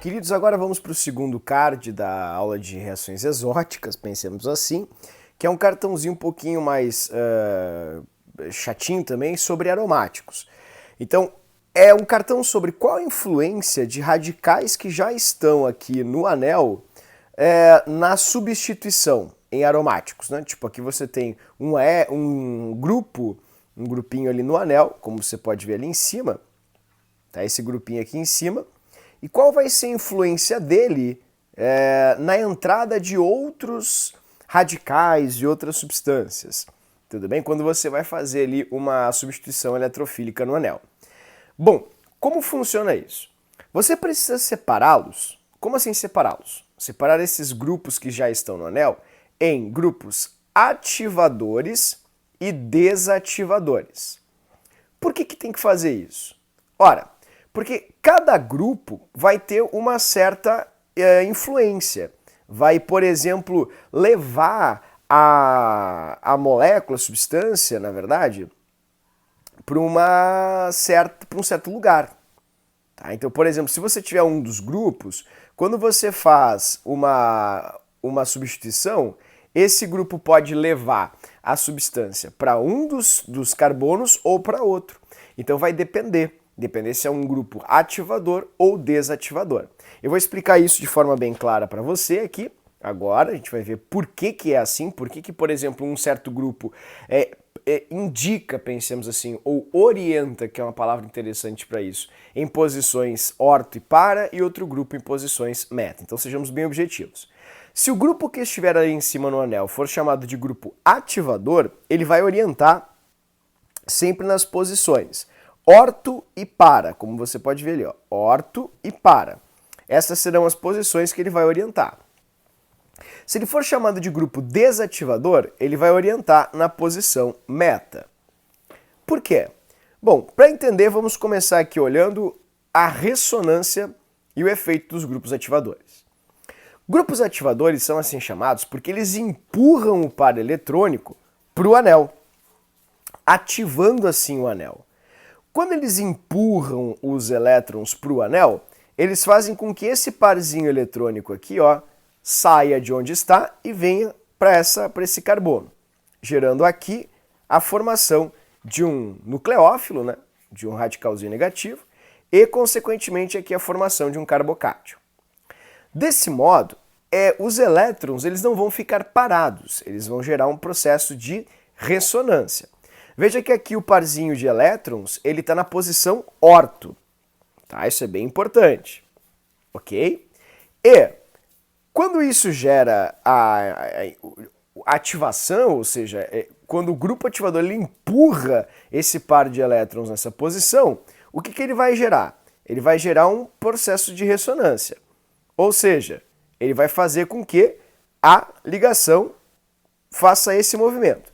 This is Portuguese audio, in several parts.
queridos, agora vamos para o segundo card da aula de reações exóticas, pensemos assim, que é um cartãozinho um pouquinho mais chatinho também sobre aromáticos. Então, é um cartão sobre qual a influência de radicais que já estão aqui no anel na substituição em aromáticos, né? Tipo, aqui você tem um grupinho ali no anel, como você pode ver ali em cima, tá? Esse grupinho aqui em cima. E qual vai ser a influência dele na entrada de outros radicais e outras substâncias? Tudo bem? Quando você vai fazer ali uma substituição eletrofílica no anel. Bom, como funciona isso? Você precisa separá-los. Como assim separá-los? Separar esses grupos que já estão no anel em grupos ativadores e desativadores. Por que tem que fazer isso? Ora, porque cada grupo vai ter uma certa influência. Vai, por exemplo, levar a molécula, a substância, na verdade, para um certo lugar. Tá? Então, por exemplo, se você tiver um dos grupos, quando você faz uma substituição, esse grupo pode levar a substância para um dos carbonos ou para outro. Então vai depender se é um grupo ativador ou desativador. Eu vou explicar isso de forma bem clara para você aqui. Agora a gente vai ver por que é assim, por que, por exemplo, um certo grupo indica, pensemos assim, ou orienta, que é uma palavra interessante para isso, em posições orto e para, e outro grupo em posições meta. Então sejamos bem objetivos. Se o grupo que estiver ali em cima no anel for chamado de grupo ativador, ele vai orientar sempre nas posições orto e para, como você pode ver ali, ó, orto e para. Essas serão as posições que ele vai orientar. Se ele for chamado de grupo desativador, ele vai orientar na posição meta. Por quê? Bom, para entender, vamos começar aqui olhando a ressonância e o efeito dos grupos ativadores. Grupos ativadores são assim chamados porque eles empurram o par eletrônico para o anel, ativando assim o anel. Quando eles empurram os elétrons para o anel, eles fazem com que esse parzinho eletrônico aqui, ó, saia de onde está e venha para esse carbono, gerando aqui a formação de um nucleófilo, né, de um radicalzinho negativo, e, consequentemente, aqui a formação de um carbocátion. Desse modo, os elétrons eles não vão ficar parados, eles vão gerar um processo de ressonância. Veja que aqui o parzinho de elétrons ele está na posição orto, tá? Isso é bem importante, ok? E quando isso gera a ativação, ou seja, quando o grupo ativador ele empurra esse par de elétrons nessa posição, o que ele vai gerar? Ele vai gerar um processo de ressonância, ou seja, ele vai fazer com que a ligação faça esse movimento.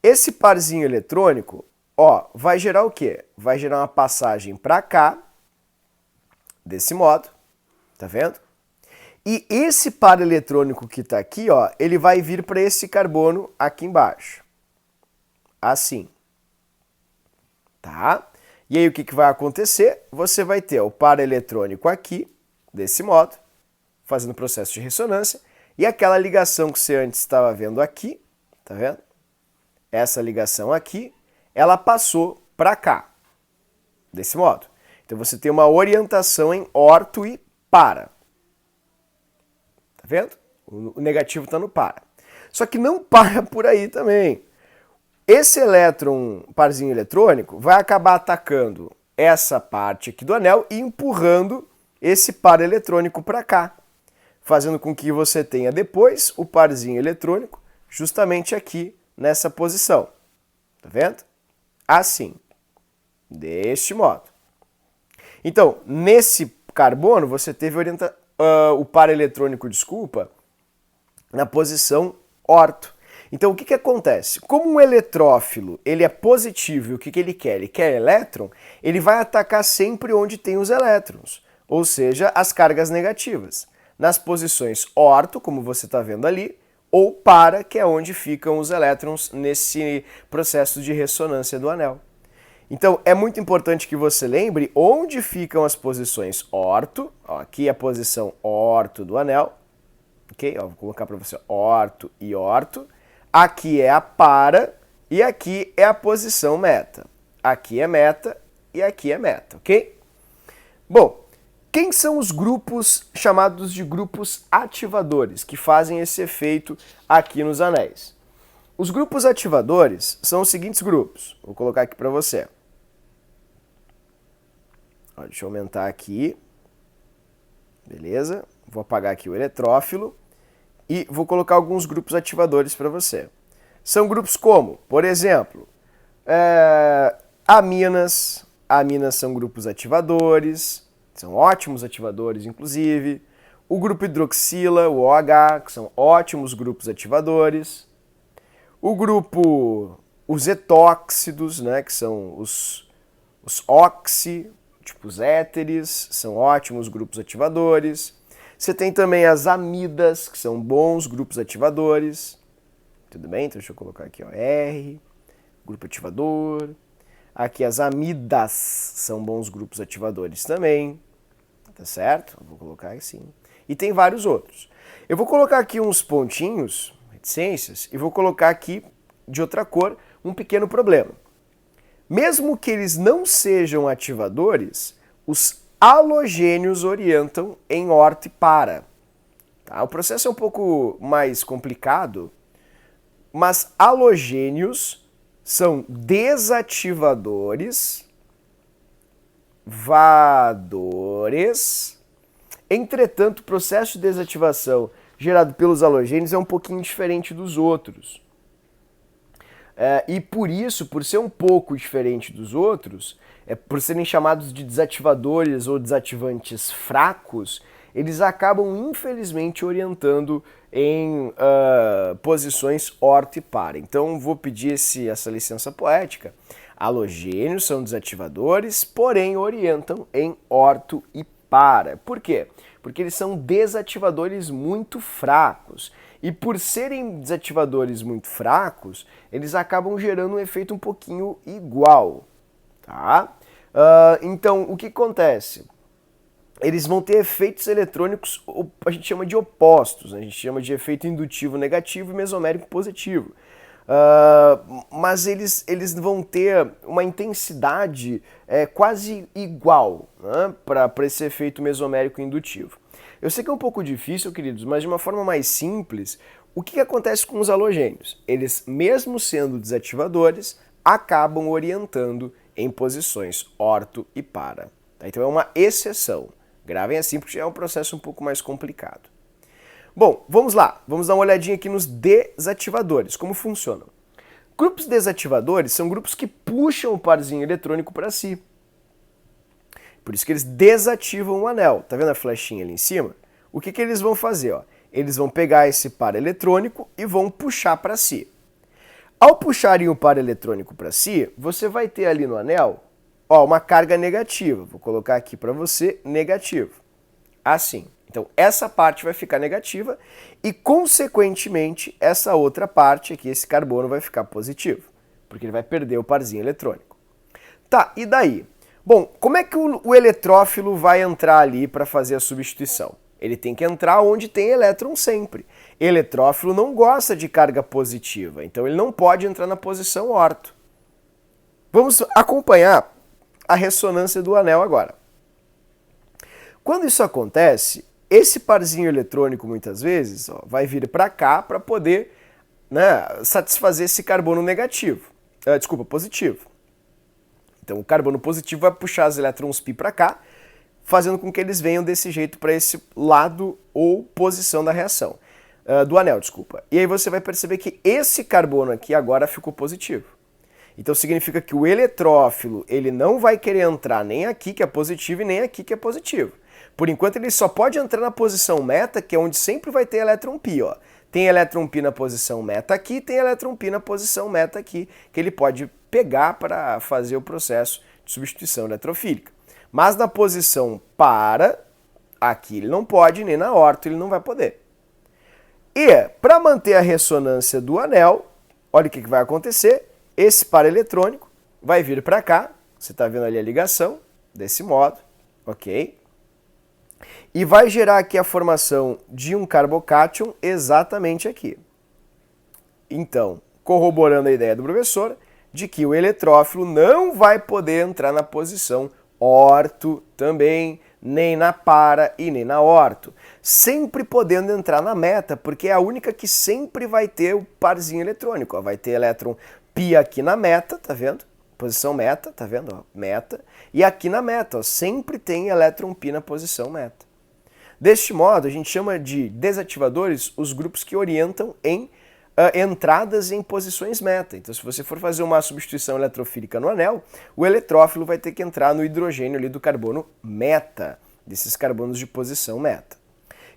Esse parzinho eletrônico, ó, vai gerar o quê? Vai gerar uma passagem para cá, desse modo, tá vendo? E esse par eletrônico que está aqui, ó, ele vai vir para esse carbono aqui embaixo. Assim. Tá? E aí o que vai acontecer? Você vai ter o par eletrônico aqui, desse modo, fazendo o processo de ressonância, e aquela ligação que você antes estava vendo aqui, tá vendo? Essa ligação aqui, ela passou para cá, desse modo. Então você tem uma orientação em orto e para. Tá vendo? O negativo está no para. Só que não para por aí também. Esse parzinho eletrônico vai acabar atacando essa parte aqui do anel e empurrando esse par eletrônico para cá, fazendo com que você tenha depois o parzinho eletrônico justamente aqui nessa posição. Tá vendo? Assim. Deste modo. Então, nesse carbono, você teve o par eletrônico, na posição orto. Então, o que acontece? Como um eletrófilo ele é positivo e o que ele quer? Ele quer elétron, ele vai atacar sempre onde tem os elétrons, ou seja, as cargas negativas. Nas posições orto, como você está vendo ali, ou para, que é onde ficam os elétrons nesse processo de ressonância do anel. Então, é muito importante que você lembre onde ficam as posições orto. Ó, aqui é a posição orto do anel. Ok? Ó, vou colocar para você orto e orto. Aqui é a para e aqui é a posição meta. Aqui é meta e aqui é meta, ok? Bom, quem são os grupos chamados de grupos ativadores que fazem esse efeito aqui nos anéis? Os grupos ativadores são os seguintes grupos. Vou colocar aqui para você. Ó, deixa eu aumentar aqui. Beleza? Vou apagar aqui o eletrófilo e vou colocar alguns grupos ativadores para você. São grupos como, por exemplo, aminas. Aminas são grupos ativadores, são ótimos ativadores, inclusive. O grupo hidroxila, o OH, que são ótimos grupos ativadores. Os etóxidos, né, que são os oxi, tipo os éteres, são ótimos grupos ativadores. Você tem também as amidas, que são bons grupos ativadores. Tudo bem? Então deixa eu colocar aqui, ó, R, grupo ativador. Aqui as amidas são bons grupos ativadores também. Tá certo? Eu vou colocar assim. E tem vários outros. Eu vou colocar aqui uns pontinhos, reticências, e vou colocar aqui, de outra cor, um pequeno problema. Mesmo que eles não sejam ativadores, os halogênios orientam em orto e para. Tá? O processo é um pouco mais complicado, mas halogênios são desativadores, vadores. Entretanto, o processo de desativação gerado pelos halogênios é um pouquinho diferente dos outros. E por isso, por ser um pouco diferente dos outros, por serem chamados de desativadores ou desativantes fracos, eles acabam, infelizmente, orientando em posições orto e para. Então, vou pedir essa licença poética. Halogênios são desativadores, porém orientam em orto e para. Por quê? Porque eles são desativadores muito fracos. E por serem desativadores muito fracos, eles acabam gerando um efeito um pouquinho igual. Tá? Então, o que acontece? Eles vão ter efeitos eletrônicos, a gente chama de opostos, né? A gente chama de efeito indutivo negativo e mesomérico positivo. Mas eles vão ter uma intensidade quase igual, né, para esse efeito mesomérico indutivo. Eu sei que é um pouco difícil, queridos, mas de uma forma mais simples, o que acontece com os halogênios? Eles, mesmo sendo desativadores, acabam orientando em posições orto e para. Tá? Então é uma exceção. Gravem assim porque é um processo um pouco mais complicado. Bom, vamos lá. Vamos dar uma olhadinha aqui nos desativadores. Como funcionam? Grupos desativadores são grupos que puxam o parzinho eletrônico para si. Por isso que eles desativam o anel. Tá vendo a flechinha ali em cima? O que eles vão fazer? Ó? Eles vão pegar esse par eletrônico e vão puxar para si. Ao puxarem o par eletrônico para si, você vai ter ali no anel uma carga negativa. Vou colocar aqui para você negativo. Assim. Então, essa parte vai ficar negativa e, consequentemente, essa outra parte aqui, esse carbono, vai ficar positivo, porque ele vai perder o parzinho eletrônico. Tá, e daí? Bom, como é que o eletrófilo vai entrar ali para fazer a substituição? Ele tem que entrar onde tem elétron sempre. Eletrófilo não gosta de carga positiva, então ele não pode entrar na posição orto. Vamos acompanhar a ressonância do anel agora. Quando isso acontece, esse parzinho eletrônico, muitas vezes, vai vir para cá para poder, né, satisfazer esse carbono negativo. Positivo. Então, o carbono positivo vai puxar os elétrons π para cá, fazendo com que eles venham desse jeito para esse lado ou posição da reação. Do anel, desculpa. E aí você vai perceber que esse carbono aqui agora ficou positivo. Então significa que o eletrófilo ele não vai querer entrar nem aqui que é positivo e nem aqui que é positivo. Por enquanto ele só pode entrar na posição meta, que é onde sempre vai ter elétron π. Ó. Tem elétron π na posição meta aqui, tem elétron π na posição meta aqui, que ele pode pegar para fazer o processo de substituição eletrofílica. Mas na posição para, aqui ele não pode, nem na orto ele não vai poder. E para manter a ressonância do anel, olha o que vai acontecer. Esse par eletrônico vai vir para cá, você está vendo ali a ligação, desse modo, ok? E vai gerar aqui a formação de um carbocátion exatamente aqui. Então, corroborando a ideia do professor, de que o eletrófilo não vai poder entrar na posição orto também, nem na para e nem na orto. Sempre podendo entrar na meta, porque é a única que sempre vai ter o parzinho eletrônico. Ó. Vai ter elétron π aqui na meta, tá vendo? Posição meta, tá vendo? Ó, meta. E aqui na meta, ó, sempre tem elétron π na posição meta. Deste modo, a gente chama de desativadores os grupos que orientam em entradas em posições meta. Então, se você for fazer uma substituição eletrofílica no anel, o eletrófilo vai ter que entrar no hidrogênio ali do carbono meta, desses carbonos de posição meta.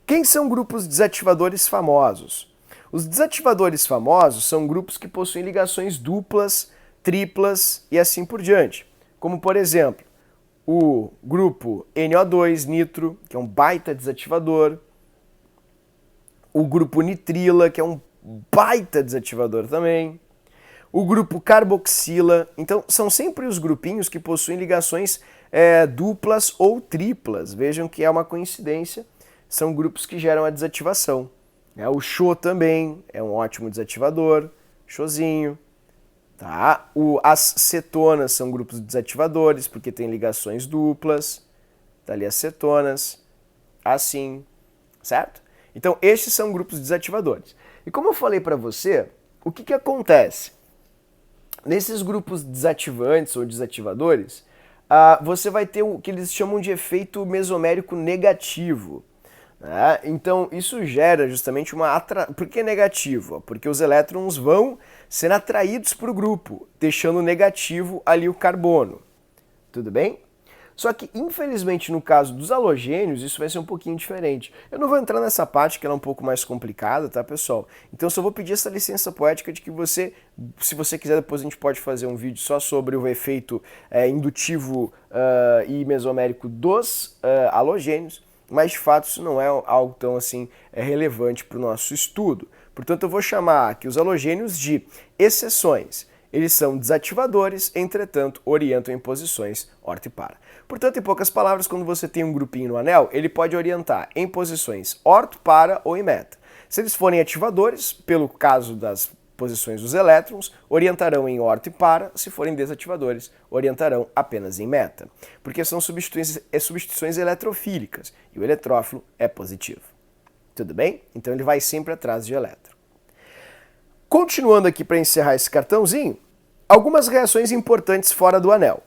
Quem são grupos desativadores famosos? Os desativadores famosos são grupos que possuem ligações duplas, triplas e assim por diante. Como, por exemplo, o grupo NO2, nitro, que é um baita desativador, o grupo nitrila, que é um baita desativador também, o grupo carboxila. Então, são sempre os grupinhos que possuem ligações duplas ou triplas. Vejam que é uma coincidência, são grupos que geram a desativação. O Cho também é um ótimo desativador, Chozinho. Tá? As cetonas são grupos desativadores, porque tem ligações duplas. Tá ali as cetonas, assim, certo? Então, estes são grupos desativadores. E como eu falei para você, o que acontece? Nesses grupos desativantes ou desativadores, você vai ter o que eles chamam de efeito mesomérico negativo. Né? Então, isso gera justamente uma atração. Por que negativo? Porque os elétrons vão ser atraídos para o grupo, deixando negativo ali o carbono. Tudo bem? Só que, infelizmente, no caso dos halogênios, isso vai ser um pouquinho diferente. Eu não vou entrar nessa parte, que ela é um pouco mais complicada, tá, pessoal? Então, eu só vou pedir essa licença poética de que você, se você quiser, depois a gente pode fazer um vídeo só sobre o efeito indutivo e mesomérico dos halogênios, mas, de fato, isso não é algo tão, assim, relevante para o nosso estudo. Portanto, eu vou chamar aqui os halogênios de exceções. Eles são desativadores, entretanto, orientam em posições orto e para. Portanto, em poucas palavras, quando você tem um grupinho no anel, ele pode orientar em posições orto, para ou em meta. Se eles forem ativadores, pelo caso das posições dos elétrons, orientarão em orto e para. Se forem desativadores, orientarão apenas em meta. Porque são substituições eletrofílicas e o eletrófilo é positivo. Tudo bem? Então ele vai sempre atrás de elétron. Continuando aqui para encerrar esse cartãozinho, algumas reações importantes fora do anel.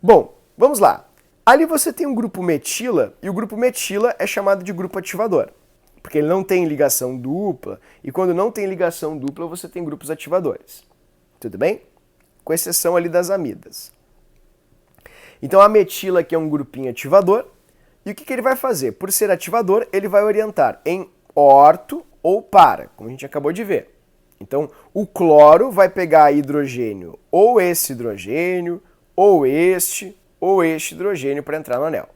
Bom, vamos lá. Ali você tem um grupo metila, e o grupo metila é chamado de grupo ativador, porque ele não tem ligação dupla, e quando não tem ligação dupla, você tem grupos ativadores. Tudo bem? Com exceção ali das amidas. Então a metila aqui é um grupinho ativador, e o que ele vai fazer? Por ser ativador, ele vai orientar em orto ou para, como a gente acabou de ver. Então, o cloro vai pegar hidrogênio, ou esse hidrogênio, ou este hidrogênio para entrar no anel.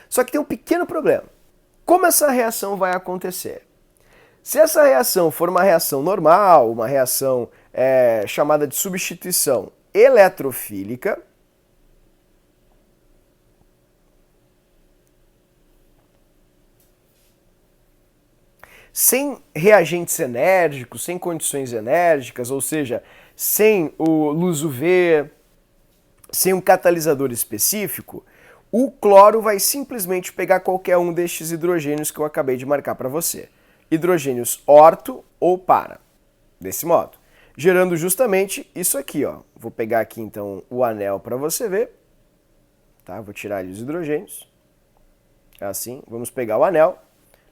Só que tem um pequeno problema. Como essa reação vai acontecer? Se essa reação for uma reação normal, uma reação chamada de substituição eletrofílica, sem reagentes enérgicos, sem condições enérgicas, ou seja, sem o luz UV, sem um catalisador específico, o cloro vai simplesmente pegar qualquer um destes hidrogênios que eu acabei de marcar para você. Hidrogênios orto ou para, desse modo. Gerando justamente isso aqui, ó. Vou pegar aqui então o anel para você ver. Tá? Vou tirar ali os hidrogênios. Assim, vamos pegar o anel.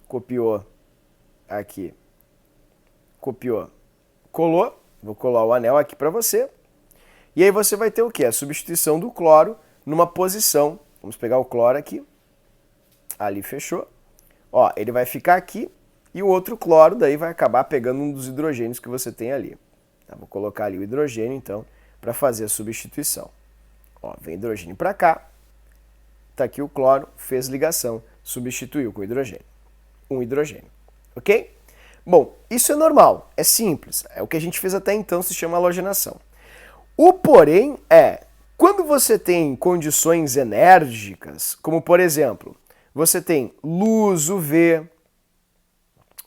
Copiou aqui. Copiou. Colou. Vou colar o anel aqui para você. E aí você vai ter o quê? A substituição do cloro numa posição. Vamos pegar o cloro aqui. Ali fechou. Ó, ele vai ficar aqui. E o outro cloro daí vai acabar pegando um dos hidrogênios que você tem ali. Tá? Vou colocar ali o hidrogênio, então, para fazer a substituição. Ó, vem hidrogênio para cá. Tá aqui o cloro, fez ligação, substituiu com hidrogênio. Um hidrogênio. Ok? Bom, isso é normal, é simples. É o que a gente fez até então, se chama halogenação. O porém é, quando você tem condições enérgicas, como por exemplo, você tem luz UV,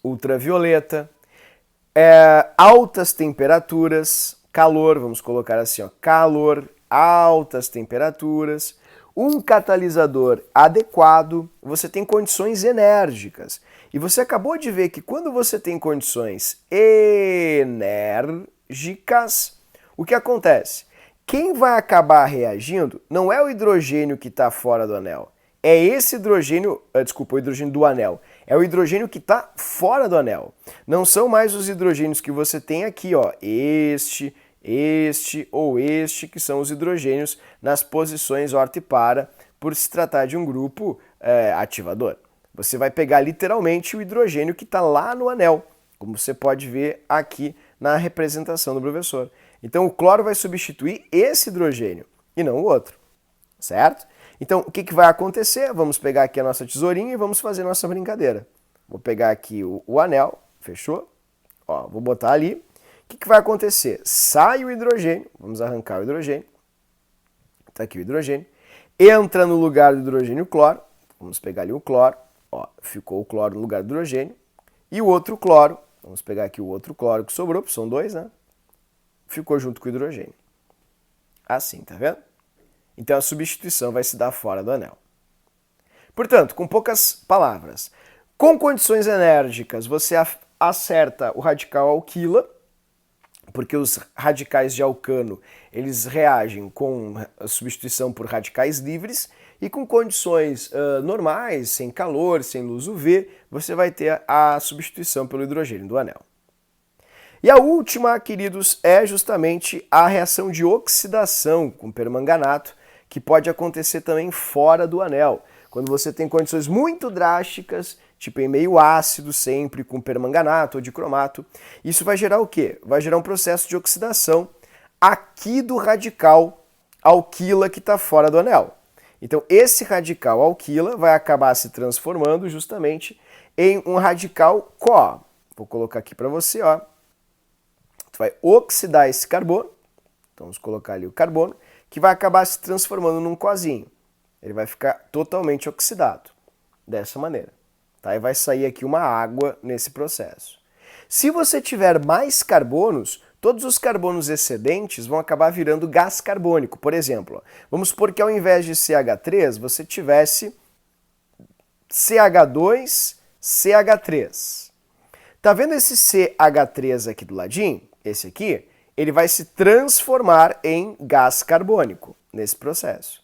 ultravioleta, altas temperaturas, calor, vamos colocar assim, ó, calor, altas temperaturas, um catalisador adequado, você tem condições enérgicas. E você acabou de ver que quando você tem condições enérgicas, o que acontece? Quem vai acabar reagindo não é o hidrogênio que está fora do anel, é esse hidrogênio, desculpa, o hidrogênio do anel. É o hidrogênio que está fora do anel. Não são mais os hidrogênios que você tem aqui, ó, este ou este, que são os hidrogênios nas posições orto e para, por se tratar de um grupo ativador. Você vai pegar literalmente o hidrogênio que está lá no anel, como você pode ver aqui na representação do professor. Então o cloro vai substituir esse hidrogênio e não o outro, certo? Então, o que vai acontecer? Vamos pegar aqui a nossa tesourinha e vamos fazer a nossa brincadeira. Vou pegar aqui o anel, fechou? Ó, vou botar ali. O que vai acontecer? Sai o hidrogênio, vamos arrancar o hidrogênio. Tá aqui o hidrogênio. Entra no lugar do hidrogênio o cloro. Vamos pegar ali o cloro. Ó, ficou o cloro no lugar do hidrogênio. E o outro cloro, vamos pegar aqui o outro cloro que sobrou, são dois, né? Ficou junto com o hidrogênio. Assim, tá vendo? Então a substituição vai se dar fora do anel. Portanto, com poucas palavras, com condições enérgicas você acerta o radical alquila, porque os radicais de alcano eles reagem com a substituição por radicais livres, e com condições normais, sem calor, sem luz UV, você vai ter a substituição pelo hidrogênio do anel. E a última, queridos, é justamente a reação de oxidação com permanganato, que pode acontecer também fora do anel. Quando você tem condições muito drásticas, tipo em meio ácido sempre, com permanganato ou dicromato, isso vai gerar o quê? Vai gerar um processo de oxidação aqui do radical alquila que está fora do anel. Então esse radical alquila vai acabar se transformando justamente em um radical CO. Vou colocar aqui para você, ó. Tu vai oxidar esse carbono, então vamos colocar ali o carbono, que vai acabar se transformando num cozinho. Ele vai ficar totalmente oxidado, dessa maneira. Tá? E vai sair aqui uma água nesse processo. Se você tiver mais carbonos, todos os carbonos excedentes vão acabar virando gás carbônico. Por exemplo, vamos supor que ao invés de CH3, você tivesse CH2, CH3. Tá vendo esse CH3 aqui do ladinho? Esse aqui, ele vai se transformar em gás carbônico nesse processo.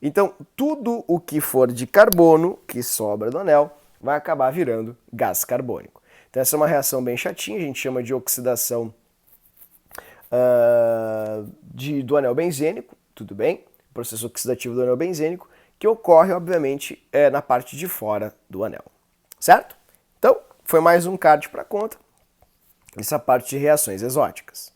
Então, tudo o que for de carbono que sobra do anel vai acabar virando gás carbônico. Então, essa é uma reação bem chatinha, a gente chama de oxidação do anel benzênico, tudo bem? Processo oxidativo do anel benzênico, que ocorre, obviamente, na parte de fora do anel, certo? Então, foi mais um card para conta, essa parte de reações exóticas.